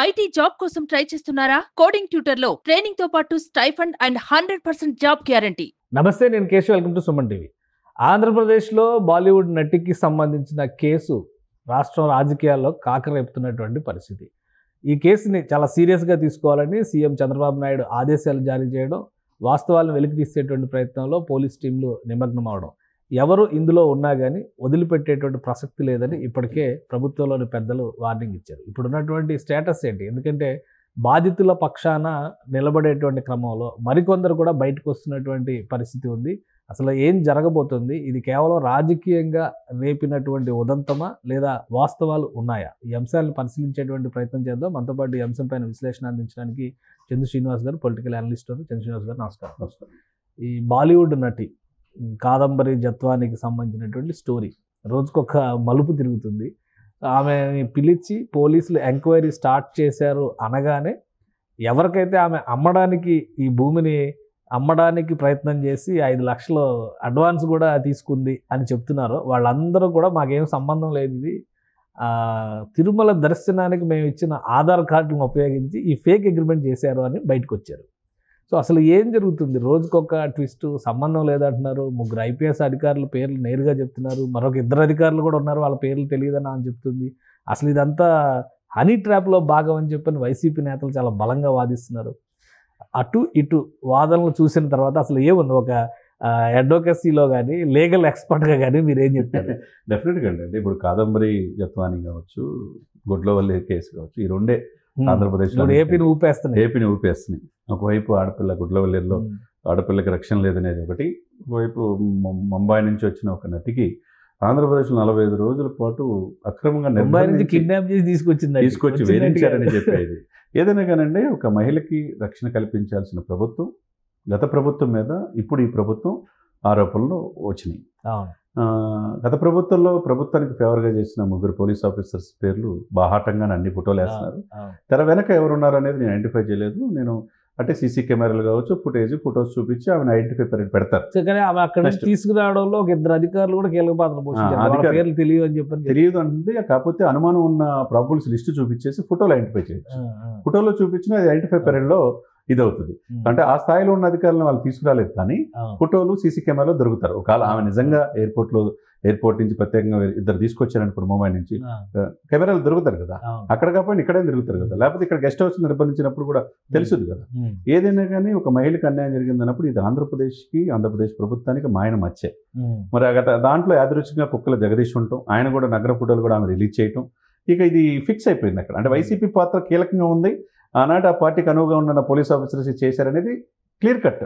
IT job కోసం try చేస్తున్నారా? Coding ట్యూటర్లో ట్రైనింగ్తో పాటు స్టైఫండ్ అండ్ 100% జాబ్ గ్యారంటీ. నమస్తే, నేను Keshav. Welcome to Suman TV. ఆంధ్రప్రదేశ్లో బాలీవుడ్ నటికి సంబంధించిన కేసు రాష్ట్రం రాజకీయాల్లో కాకరేపుతున్నటువంటి పరిస్థితి. ఈ కేసుని చాలా సీరియస్గా తీసుకోవాలని సీఎం చంద్రబాబు నాయుడు ఆదేశాలు జారీ చేయడం, వాస్తవాలను వెలికి తీసేటువంటి ప్రయత్నంలో పోలీస్ టీంలు నిమగ్నం అవడం, ఎవరు ఇందులో ఉన్నా కానీ వదిలిపెట్టేటువంటి ప్రసక్తి లేదని ఇప్పటికే ప్రభుత్వంలోని పెద్దలు వార్నింగ్ ఇచ్చారు. ఇప్పుడున్నటువంటి స్టేటస్ ఏంటి? ఎందుకంటే బాధితుల పక్షాన నిలబడేటువంటి క్రమంలో మరికొందరు కూడా బయటకు వస్తున్నటువంటి పరిస్థితి ఉంది. అసలు ఏం జరగబోతుంది? ఇది కేవలం రాజకీయంగా రేపినటువంటి ఉదంతమా లేదా వాస్తవాలు ఉన్నాయా? ఈ అంశాలను పరిశీలించేటువంటి ప్రయత్నం చేద్దాం. మనతో పాటు ఈ అంశం పైన విశ్లేషణ అందించడానికి చంద్ర శ్రీనివాస్ గారు, పొలిటికల్ అనలిస్ట్. చంద్ర శ్రీనివాస్ గారు, నమస్కారం. ఈ బాలీవుడ్ నటి కాదంబరి జత్వానికి సంబంధించినటువంటి స్టోరీ రోజుకొక మలుపు తిరుగుతుంది. ఆమెని పిలిచి పోలీసులు ఎంక్వైరీ స్టార్ట్ చేశారు అనగానే ఎవరికైతే ఆమె అమ్మడానికి ఈ భూమిని అమ్మడానికి ప్రయత్నం చేసి 5 లక్షలు అడ్వాన్స్ కూడా తీసుకుంది అని చెప్తున్నారో వాళ్ళందరూ కూడా మాకేం సంబంధం లేదు, ఇది తిరుమల దర్శనానికి మేము ఇచ్చిన ఆధార్ కార్డులను ఉపయోగించి ఈ ఫేక్ అగ్రిమెంట్ చేశారు అని బయటకు వచ్చారు. సో అసలు ఏం జరుగుతుంది? రోజుకొక ట్విస్ట్, సంబంధం లేదంటున్నారు. 3 ఐపీఎస్ అధికారుల పేర్లు నేరుగా చెప్తున్నారు. మరొక 2 అధికారులు కూడా ఉన్నారు, వాళ్ళ పేర్లు తెలియదని అని చెప్తుంది. అసలు ఇదంతా హనీ ట్రాప్లో భాగం అని చెప్పని వైసీపీ నేతలు చాలా బలంగా వాదిస్తున్నారు. అటు ఇటు వాదనలు చూసిన తర్వాత అసలు ఏముంది? ఒక అడ్వొకసీలో కానీ లీగల్ ఎక్స్పర్ట్గా కానీ మీరు ఏం చెప్తారు? డెఫినెట్గా అండి. ఇప్పుడు కాదంబరి జత్వాని కావచ్చు, గుడ్లవల్లి కేసు కావచ్చు, ఈ రెండే ఆంధ్రప్రదేశ్లో ఏపీని ఊపేస్తున్నాయి. ఒకవైపు ఆడపిల్ల గుడ్లవల్లిలో ఆడపిల్లకి రక్షణ లేదనేది ఒకటి, ఒకవైపు ముంబై నుంచి వచ్చిన ఒక నటికి ఆంధ్రప్రదేశ్లో 45 రోజుల పాటు అక్రమంగా కిడ్నాప్ చేసి తీసుకొచ్చి వేధించారని చెప్పేది. ఏదైనా కానండి, ఒక మహిళకి రక్షణ కల్పించాల్సిన ప్రభుత్వం, గత ప్రభుత్వం మీద ఇప్పుడు ఈ ప్రభుత్వం ఆరోపణలు వచ్చినాయి. గత ప్రభుత్వంలో ప్రభుత్వానికి ఫేవర్గా చేసిన 3 పోలీస్ ఆఫీసర్స్ పేర్లు బాహాటంగా అన్ని ఫోటోలు వేస్తున్నారు. తెర వెనక ఎవరున్నారు అనేది నేను ఐడెంటిఫై చేయలేదు. నేను అంటే సీసీ కెమెరాలు కావచ్చు, ఫొటోస్ చూపించి ఆమెను ఐడెంటిఫై పెడతారు. అక్కడ తీసుకురావడంలో ఒక 2 అధికారులు కూడా కీలక పాత్ర పోషించారు. తెలియదు అంటే, కాకపోతే అనుమానం ఉన్న ప్రాబబుల్స్ లిస్టు చూపించేసి ఫోటోలు ఐడెంటిఫై చేయొచ్చు. ఫోటోలో చూపించిన అది ఐడెంటిఫై పీరియడ్లో ఇది అవుతుంది. అంటే ఆ స్థాయిలో ఉన్న అధికారులను వాళ్ళు తీసుకురాలేదు, కానీ ఫోటోలు సీసీ కెమెరాలో దొరుకుతారు. ఒకవేళ ఆమె నిజంగా ఎయిర్పోర్ట్ నుంచి ప్రత్యేకంగా 2 తీసుకొచ్చారనుకోండి, ముంబై నుంచి, కెమెరాలు దొరుకుతారు కదా. అక్కడ కాకపోయినా ఇక్కడే తిరుగుతారు కదా. లేకపోతే ఇక్కడ గెస్ట్ హౌస్ నిర్బంధించినప్పుడు కూడా తెలుసుది కదా. ఏదైనా కానీ ఒక మహిళకి అన్యాయం జరిగిందన్నప్పుడు ఇది ఆంధ్రప్రదేశ్ ప్రభుత్వానికి మాయన మచ్చే. మరి దాంట్లో యాదృచ్ఛికంగా కుక్కల జగదీష్ ఉండటం, ఆయన కూడా నగర ఫోటోలు కూడా ఆమె రిలీజ్ చేయటం, ఇక ఇది ఫిక్స్ అయిపోయింది అక్కడ. అంటే వైసీపీ పాత్ర కీలకంగా ఉంది. ఆనాటి ఆ పార్టీకి అనువుగా ఉన్న పోలీస్ ఆఫీసర్స్ చేశారనేది క్లియర్ కట్.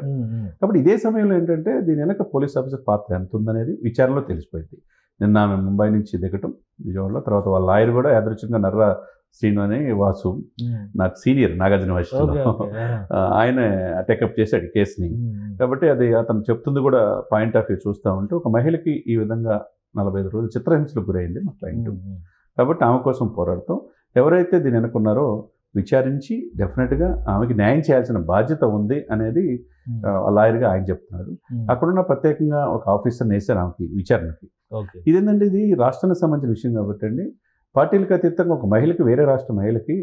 కాబట్టి ఇదే సమయంలో ఏంటంటే దీని వెనక పోలీస్ ఆఫీసర్ పాత్ర ఎంత ఉందనేది విచారణలో తెలిసిపోయింది. నిన్న ఆమె ముంబై నుంచి దిగటం విజయవాడలో, తర్వాత వాళ్ళ లాయర్ కూడా యాదృచ్ఛికంగా నర్రా శ్రీను అని వాసు, నాకు సీనియర్ నాగార్జున యూనివర్సిటీలో, ఆయన టేకప్ చేశాడు కేసుని. కాబట్టి అది అతను చెప్తుంది కూడా పాయింట్ ఆఫ్ వ్యూ చూస్తూ ఉంటే, ఒక మహిళకి ఈ విధంగా 45 రోజులు చిత్రహింసలకు గురైంది మా క్లయింట్. కాబట్టి ఆమె కోసం పోరాడతాం. ఎవరైతే దీని వెనుకున్నారో విచారించి డెఫినెట్గా ఆమెకి న్యాయం చేయాల్సిన బాధ్యత ఉంది అనేది లాయర్గా ఆయన చెప్తున్నాడు. అక్కడున్న ప్రత్యేకంగా ఒక ఆఫీసర్ని వేశారు ఆమెకి విచారణకి. ఇదేంటంటే ఇది రాష్ట్రానికి సంబంధించిన విషయం కాబట్టి అండి, పార్టీలకు అతీతంగా ఒక మహిళకి, వేరే రాష్ట్ర మహిళకి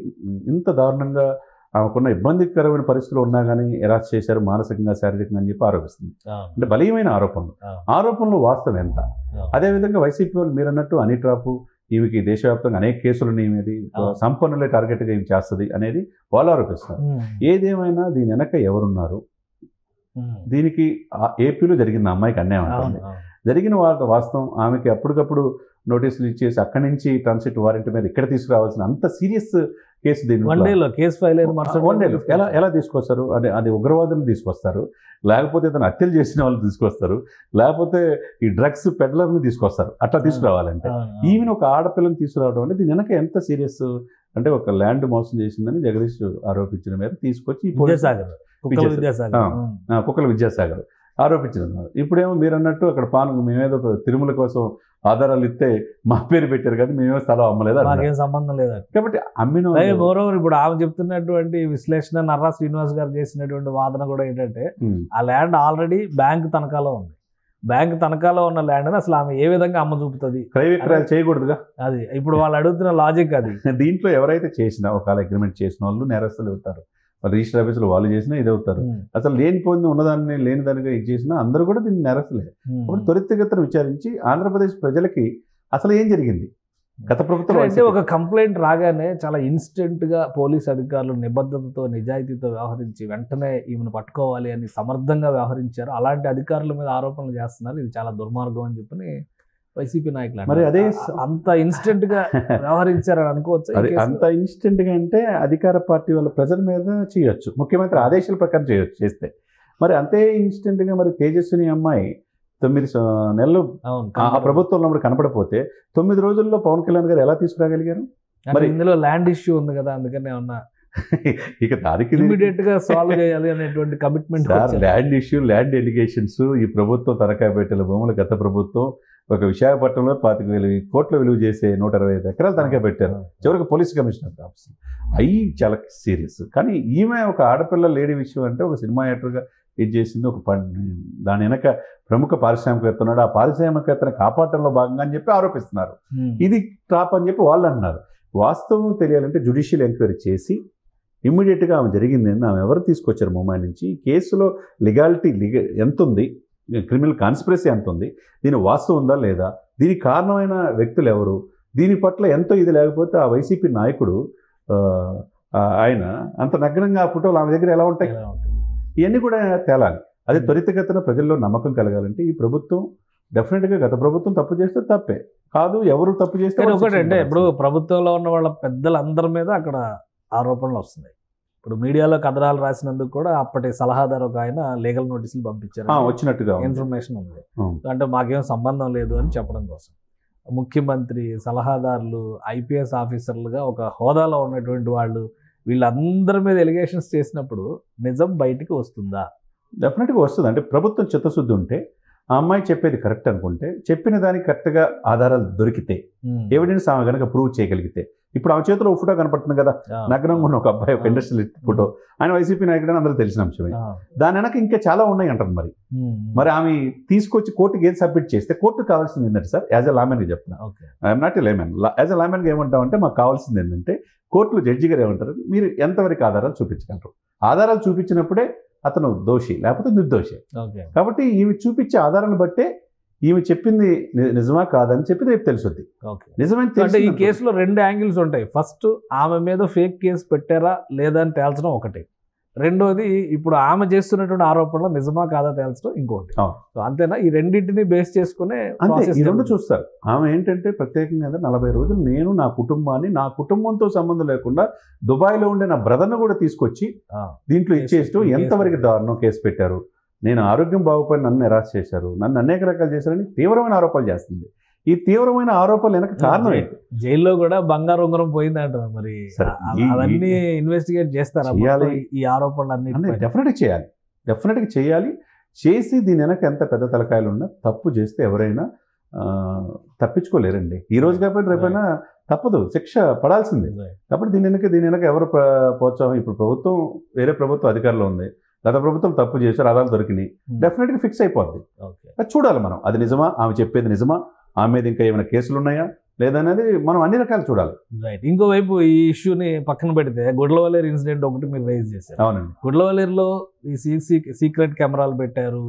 ఇంత దారుణంగా ఆమెకున్న ఇబ్బందికరమైన పరిస్థితులు ఉన్నా కానీ ఎరాస్ చేశారు, మానసికంగా శారీరకంగా అని చెప్పి ఆరోపిస్తుంది. అంటే బలీయమైన ఆరోపణలు వాస్తవం ఎంత? అదేవిధంగా వైసీపీ వాళ్ళు మీరు అన్నట్టు హనీ ట్రాప్, ఈమెకి దేశవ్యాప్తంగా అనేక కేసులను ఈమెది సంపన్నులే టార్గెట్గా ఏమి చేస్తుంది అనేది వాళ్ళు ఆరోపిస్తున్నారు. ఏదేమైనా దీని వెనక ఎవరున్నారు? దీనికి ఏపీలో జరిగిన అమ్మాయికి అన్యాయం ఉంటుంది. జరిగిన వాస్తవం. ఆమెకి అప్పటికప్పుడు నోటీసులు ఇచ్చేసి అక్కడి నుంచి ట్రాన్సిట్ వారెంట్ మీద ఇక్కడ తీసుకురావాల్సిన అంత సీరియస్ కేసు, దీని ఎలా తీసుకొస్తారు? అది ఉగ్రవాదులు తీసుకొస్తారు, లేకపోతే తను హత్యలు చేసిన వాళ్ళు తీసుకొస్తారు, లేకపోతే ఈ డ్రగ్స్ పెడ్లర్ని తీసుకొస్తారు. అట్లా తీసుకురావాలంటే ఈవెన్ ఒక ఆడపిల్లని తీసుకురావడం అంటే దీని వెనక ఎంత సీరియస్ అంటే, ఒక ల్యాండ్ మోసం చేసిందని జగదీష్ ఆరోపించిన మేరకు తీసుకొచ్చి కుక్కల విద్యాసాగర్ ఆరోపించినారు. ఇప్పుడేమో మీరు అన్నట్టు అక్కడ మేమేదో తిరుమల కోసం ఆధారాలు ఇస్తే మా పేరు పెట్టారు, కానీ మేమేమో స్థలం అమ్మలేదు, నాకేం సంబంధం లేదు. కాబట్టి అమ్మిన మోరోవర్ ఇప్పుడు ఆమె చెప్తున్నటువంటి విశ్లేషణ, నర్రా శ్రీనివాస్ గారు చేసినటువంటి వాదన కూడా ఏంటంటే, ఆ ల్యాండ్ ఆల్రెడీ బ్యాంక్ తనఖాలో ఉంది. బ్యాంక్ తనఖాలో ఉన్న ల్యాండ్ అసలు ఆమె ఏ విధంగా అమ్మ చూపుతుంది? క్రయ విక్రయాలు చేయకూడదుగా. అది ఇప్పుడు వాళ్ళు అడుగుతున్న లాజిక్ అది. దీంట్లో ఎవరైతే చేసినా ఒకవేళ అగ్రిమెంట్ చేసిన వాళ్ళు నేరస్తులు అవుతారు. వాళ్ళు రిజిస్టర్ ఆఫీసులో వాళ్ళు చేసినా ఇది అవుతారు. అసలు లేనిపోయింది ఉన్నదాన్ని లేని దానిగా ఇది చేసినా అందరూ కూడా దీన్ని నేరస్తులే. కాబట్టి త్వరితగతిన విచారించి ఆంధ్రప్రదేశ్ ప్రజలకి అసలు ఏం జరిగింది గత ప్రభుత్వం అంటే ఒక కంప్లైంట్ రాగానే చాలా ఇన్స్టెంట్ గా పోలీస్ అధికారులు నిబద్ధతతో నిజాయితీతో వ్యవహరించి వెంటనే ఈమెను పట్టుకోవాలి అని సమర్థంగా వ్యవహరించారు. అలాంటి అధికారుల మీద ఆరోపణలు చేస్తున్నారు. ఇది చాలా దుర్మార్గం అని చెప్పి వైసీపీ నాయకులు మరి అదే అంత ఇన్స్టెంట్ గా వ్యవహరించారని అనుకోవచ్చు. అంత ఇన్స్టెంట్ గా అంటే అధికార పార్టీ వాళ్ళ ప్రజల మీద చేయొచ్చు, ముఖ్యమంత్రి ఆదేశాల ప్రకారం చేయొచ్చు చేస్తే. మరి అంతే ఇన్స్టెంట్ గా మరి తేజస్విని అమ్మాయి 9 నెలలు ఆ ప్రభుత్వంలో మరి కనపడపోతే 9 రోజుల్లో పవన్ కళ్యాణ్ గారు ఎలా తీసుకురాగలిగారు? మరి ఇందులో ల్యాండ్ ఇష్యూ ఉంది కదా, అందుకనే ఏమన్నా ఇక దానికి ఇమీడియట్ గా సాల్వ్ చేయాలి అనేటువంటి commitment. Land issue, land allegations, ఈ ప్రభుత్వం తనఖా పెట్టిన భూములు గత ప్రభుత్వం ఒక విశాఖపట్నంలో 25,000 కోట్ల విలువ చేసే 125 ఎకరాలు తనఖా పెట్టారు. చివరికి పోలీస్ కమిషనర్ ఆఫీస్ అవి చాలా సీరియస్. కానీ ఈమె ఒక ఆడపిల్ల లేడీ విషయం అంటే ఒక సినిమా యాక్టర్గా ఇది చేసింది. దాని వెనక ప్రముఖ పారిశ్రామికవేత్త ఉన్నాడు, ఆ పారిశ్రామికవేత్తను కాపాడటంలో భాగంగా అని చెప్పి ఆరోపిస్తున్నారు. ఇది ట్రాప్ అని చెప్పి వాళ్ళు అంటున్నారు. వాస్తవం తెలియాలంటే జ్యుడిషియల్ ఎంక్వైరీ చేసి ఇమ్మీడియట్గా ఆమె జరిగిందని ఆమె ఎవరు తీసుకొచ్చారు ముంబై నుంచి, కేసులో లీగాలిటీ ఎంత ఉంది, క్రిమినల్ కాన్స్పిరసీ ఎంత ఉంది, దీని వాస్తవం ఉందా లేదా, దీనికి కారణమైన వ్యక్తులు ఎవరు, దీని పట్ల ఎంతో ఇది లేకపోతే ఆ వైసీపీ నాయకుడు ఆయన అంత నగ్నంగా ఆ ఫోటోలు ఆమె దగ్గర ఎలా ఉంటాయి, ఇవన్నీ కూడా తేలాలి. అది త్వరితగతిన ప్రజల్లో నమ్మకం కలగాలంటే ఈ ప్రభుత్వం డెఫినెట్గా గత ప్రభుత్వం తప్పు చేస్తే తప్పే కాదు, ఎవరు తప్పు చేస్తే ఒకటి అంటే ఇప్పుడు ప్రభుత్వంలో ఉన్న వాళ్ళ పెద్దలందరి మీద అక్కడ ఆరోపణలు వస్తున్నాయి. ఇప్పుడు మీడియాలో కథనాలు రాసినందుకు కూడా అప్పటి సలహాదారు ఒక ఆయన లీగల్ నోటీసులు పంపించారు, వచ్చినట్టుగా ఇన్ఫర్మేషన్ ఉంది. అంటే మాకేం సంబంధం లేదు అని చెప్పడం కోసం ముఖ్యమంత్రి, సలహాదారులు, ఐపీఎస్ ఆఫీసర్లుగా ఒక హోదాలో ఉన్నటువంటి వాళ్ళు వీళ్ళందరి మీద ఎలిగేషన్స్ చేసినప్పుడు నిజం బయటికి వస్తుందా? డెఫినెట్గా వస్తుంది. అంటే ప్రభుత్వం చిత్తశుద్ధి ఉంటే, ఆ అమ్మాయి చెప్పేది కరెక్ట్ అనుకుంటే, చెప్పిన దానికి కరెక్ట్గా ఆధారాలు దొరికితే, ఎవిడెన్స్ ఆమె కనుక ప్రూవ్ చేయగలిగితే, ఇప్పుడు ఆమె చేతిలో ఒక ఫోటో కనపడుతుంది కదా, నగ్నంగా ఉన్న ఒక అబ్బాయి, ఒక ఇండస్ట్రియల్ ఫోటో, ఆయన వైసీపీ నాయకుడు అందరూ తెలిసిన అంశమే. దాని వెనక ఇంకా చాలా ఉన్నాయి అంటారు. మరి ఆమె తీసుకొచ్చి కోర్టుకి ఏది సబ్మిట్ చేస్తే, కోర్టుకు కావాల్సింది ఏంటంటే సార్, యాజ్ ఎ లామెన్గా చెప్తున్నా, I'm not a layman, as a లామెన్గా ఏమంటామంటే మాకు కావాల్సింది ఏంటంటే, కోర్టులో జడ్జి గారు ఏమంటారు, మీరు ఎంతవరకు ఆధారాలు చూపించగలరు, ఆధారాలు చూపించినప్పుడే అతను దోషి లేకపోతే నిర్దోషి. కాబట్టి ఈమె చూపించే ఆధారాలను బట్టే ఈమె చెప్పింది నిజమా కాదని చెప్పి రేపు తెలుసుద్ది. నిజమైన ఈ కేసులో 2 యాంగిల్స్ ఉంటాయి. ఫస్ట్ ఆమె మీద ఫేక్ కేసు పెట్టారా లేదా అని తేల్చడం ఒకటి, రెండోది ఇప్పుడు ఆమె చేస్తున్నటువంటి ఆరోపణలు నిజమా కాదా తేల్చడం ఇంకొకటి. అంతేనా? ఈ రెండింటిని బేస్ చేసుకునే ఈ రెండు చూస్తారు. ఆమె ఏంటంటే ప్రత్యేకంగా 40 రోజులు నేను నా కుటుంబాన్ని, నా కుటుంబంతో సంబంధం లేకుండా దుబాయ్లో ఉండే నా బ్రదర్ను కూడా తీసుకొచ్చి దీంట్లో ఇచ్చేస్తూ ఎంతవరకు దారుణం కేసు పెట్టారు, నేను ఆరోగ్యం బాగుపోయి నన్ను నిరాశ చేశారు, నన్ను అనేక రకాలు చేశారని తీవ్రమైన ఆరోపణలు చేస్తుంది. ఈ తీవ్రమైన ఆరోపణలు వెనక కారణం ఏంటి? జైల్లో కూడా బంగారు ఉంగరం పోయిందంటారు. మరి అవన్నీ ఇన్వెస్టిగేట్ చేస్తారా? ఈ ఆరోపణలు అన్ని డెఫినెట్గా చేయాలి. చేసి దీని వెనక ఎంత పెద్ద తలకాయలు ఉన్నా తప్పు చేస్తే ఎవరైనా తప్పించుకోలేరండి. ఈ రోజు కాబట్టి రేపైనా తప్పదు, శిక్ష పడాల్సిందే. కాబట్టి దీని వెనక ఎవరు ప్రోత్సాహం, ఇప్పుడు ప్రభుత్వం వేరే ప్రభుత్వం అధికారంలో ఉంది, గత ప్రభుత్వం తప్పు చేశారు, ఆధారాలు దొరికినాయి, డెఫినెట్గా ఫిక్స్ అయిపోద్ది. అది చూడాలి మనం, అది నిజమా, ఆమె చెప్పేది నిజమా, ఆమె మీద ఇంకా ఏమైనా కేసులు ఉన్నాయా లేదనేది మనం అన్ని రకాలు చూడాలి. రైట్. ఇంకోవైపు ఈ ఇష్యూని పక్కన పెడితే గుడ్లవల్లేరు ఇన్సిడెంట్ ఒకటి మీరు రైజ్ చేశారు. అవునండి. గుడ్లవల్లేరులో ఈ సీక్రెట్ కెమెరాలు పెట్టారు,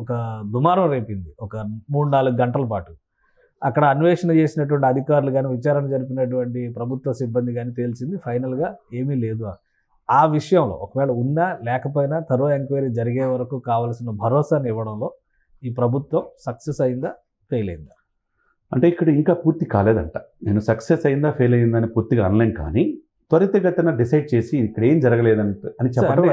ఒక దుమారం రేపింది ఒక 3-4 గంటల పాటు. అక్కడ అన్వేషణ చేసినటువంటి అధికారులు కానీ, విచారణ జరిపినటువంటి ప్రభుత్వ సిబ్బంది కానీ తేల్చింది ఫైనల్గా ఏమీ లేదు. ఆ విషయంలో ఒకవేళ ఉన్నా లేకపోయినా థరో ఎంక్వైరీ జరిగే వరకు కావాల్సిన భరోసాని ఇవ్వడంలో ఈ ప్రభుత్వం సక్సెస్ అయిందా, ఫెయిల్ అయిందా? అంటే ఇక్కడ ఇంకా పూర్తి కాలేదంట. నేను సక్సెస్ అయిందా ఫెయిల్ అయిందని పూర్తిగా అనలేం, కానీ త్వరితగతిన డిసైడ్ చేసి ఇక్కడ ఏం జరగలేదంట అని చెప్పడం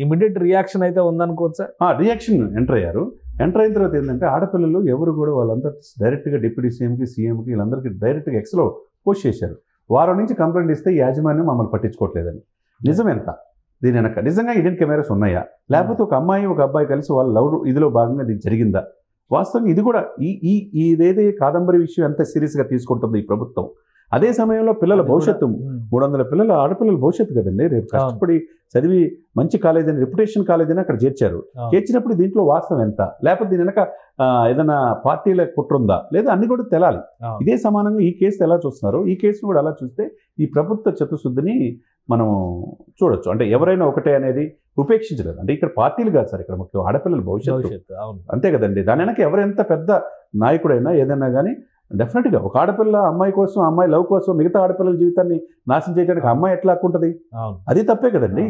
ఇమీడియట్ రియాక్షన్ అయితే ఉందనుకోవచ్చా? రియాక్షన్ ఎంటర్ అయ్యారు. ఎంటర్ అయిన తర్వాత ఏంటంటే ఆడపిల్లలు ఎవరు కూడా వాళ్ళంతా డైరెక్ట్గా డిప్యూటీ సీఎంకి, సీఎంకి వీళ్ళందరికీ డైరెక్ట్గా ఎక్స్లో పోస్ట్ చేశారు. వారం నుంచి కంప్లైంట్ ఇస్తే యాజమాన్యం మమ్మల్ని పట్టించుకోవట్లేదని. నిజమెంత? దీని వెనక నిజంగా హిడెన్ కెమెరాస్ ఉన్నాయా, లేకపోతే ఒక అమ్మాయి ఒక అబ్బాయి కలిసి వాళ్ళ లవ్ ఇదిలో భాగంగా ఇది జరిగిందా? వాస్తవంగా ఇది కూడా ఇదేదే కాదంబరి విషయం ఎంత సీరియస్గా తీసుకుంటుంది ఈ ప్రభుత్వం అదే సమయంలో పిల్లల అది కూడా, భవిష్యత్తు 300 పిల్లలు ఆడపిల్లల భవిష్యత్తు కదండి. రేపు కష్టపడి చదివి మంచి కాలేజ్ అని రెప్యుటేషన్ కాలేజ్ అని అక్కడ చేర్చారు. చేర్చినప్పుడు దీంట్లో వాస్తవం ఎంత, లేకపోతే దీని వెనక ఏదైనా పార్టీల కుట్ర ఉందా లేదా అన్ని కూడా తెలాలి. ఇదే సమానంగా ఈ కేసు ఎలా చూస్తున్నారు, ఈ కేసును కూడా అలా చూస్తే ఈ ప్రభుత్వ చిత్తశుద్ధిని మనం చూడొచ్చు. అంటే ఎవరైనా ఒకటే అనేది ఉపేక్షించలేదు. అంటే ఇక్కడ పార్టీలు కాదు సార్, ఇక్కడ ముఖ్యం ఆడపిల్లల భవిష్యత్తు. అంతే కదండి. దాని వెనక ఎవరెంత పెద్ద నాయకుడైనా ఏదైనా కానీ డెఫినెట్గా ఒక ఆడపిల్ల అమ్మాయి కోసం, అమ్మాయి లవ్ కోసం మిగతా ఆడపిల్లల జీవితాన్ని నాశనం చేయడానికి అమ్మాయి ఎట్లా హక్కుంటుంది? అది తప్పే కదండి.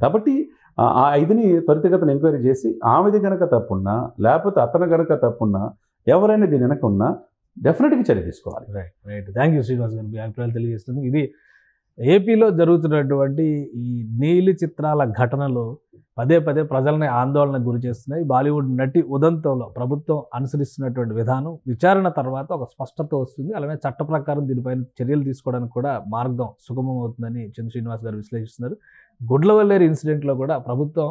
కాబట్టి ఆ ఇదిని త్వరితగతిన ఎంక్వైరీ చేసి ఆమెది కనుక తప్పున్నా లేకపోతే అతను కనుక తప్పున్నా ఎవరైనా దీని వెనక ఉన్నా డెఫినెట్గా చర్య తీసుకోవాలి. రైట్. థ్యాంక్ యూ శ్రీనివాస్ గారు, మీ అభిప్రాయాలు తెలియజేస్తుంది. ఇది ఏపీలో జరుగుతున్నటువంటి ఈ నీలి చిత్రాల ఘటనలు పదే పదే ప్రజలని ఆందోళనకు గురి చేస్తున్నాయి. బాలీవుడ్ నటి ఉదంతంలో ప్రభుత్వం అనుసరిస్తున్నటువంటి విధానం విచారణ తర్వాత ఒక స్పష్టత వస్తుంది. అలానే చట్ట ప్రకారం దీనిపైన చర్యలు తీసుకోవడానికి కూడా మార్గం సుగమం అవుతుందని చంద్ర శ్రీనివాస్ గారు విశ్లేషిస్తున్నారు. గుడ్లవల్లేరు ఇన్సిడెంట్లో కూడా ప్రభుత్వం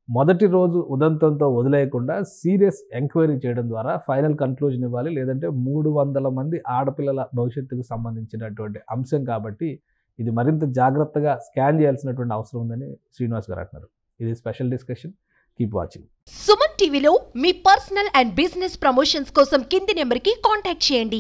మొదటి రోజు ఉదంతంతో వదిలేయకుండా సీరియస్ ఎంక్వైరీ చేయడం ద్వారా ఫైనల్ కన్క్లూజన్ ఇవ్వాలి. లేదంటే 300 మంది ఆడపిల్లల భవిష్యత్తుకు సంబంధించినటువంటి అంశం కాబట్టి ఇది మరింత జాగ్రత్తగా స్కాన్ చేయాల్సినటువంటి అవసరం ఉందని శ్రీనివాస్ గారు అంటున్నారు. ఇది special discussion. Keep watching. Suman టీవీలో మీ పర్సనల్ అండ్ బిజినెస్ ప్రమోషన్స్ కోసం కింది నెంబర్కి కాంటాక్ట్ చేయండి.